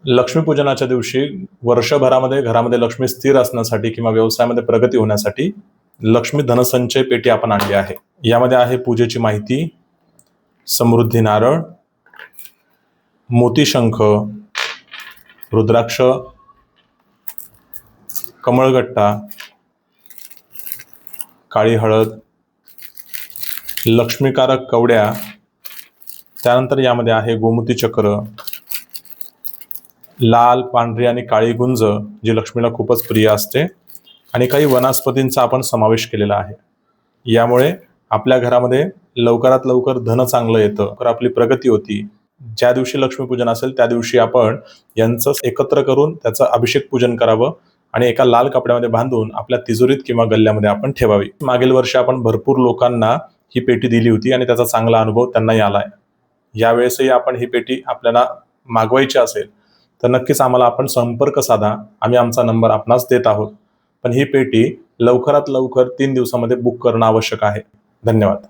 लक्ष्मीपूजनाच्या दिवशी वर्षभरामध्ये घरामध्ये लक्ष्मी स्थिर असण्यासाठी किंवा व्यवसायामध्ये प्रगती होण्यासाठी लक्ष्मी धनसंचय पेटी आपण आणली आहे. यामध्ये आहे पूजेची माहिती, समृद्धी नारळ, मोती शंख, रुद्राक्ष, कमळगट्टा, काळी हळद, लक्ष्मीकारक कवड्या, त्यानंतर यामध्ये आहे गोमती चक्र, लाल, पांढरी आणि काळी गुंज जी लक्ष्मीला खूपच प्रिय असते, आणि काही वनस्पतींचा आपण समावेश केलेला आहे. यामुळे आपल्या घरामध्ये लवकरात लवकर धन चांगलं येतं, तर आपली प्रगती होती. ज्या दिवशी लक्ष्मीपूजन असेल त्या दिवशी आपण यांचं एकत्र करून त्याचं अभिषेक पूजन करावं आणि एका लाल कपड्यामध्ये बांधून आपल्या तिजोरीत किंवा गल्ल्यामध्ये आपण ठेवावी. मागील वर्षी आपण भरपूर लोकांना ही पेटी दिली होती आणि त्याचा चांगला अनुभव त्यांनाही आला आहे. यावेळेसही आपण ही पेटी आपल्याला मागवायची असेल तर नक्कीच आम्हाला आपण संपर्क साधा. आम्ही आमचा नंबर आपणास देत आहोत. पण ही पेटी लवकरात लवकर 3 दिवसामध्ये बुक करणं आवश्यक आहे. धन्यवाद.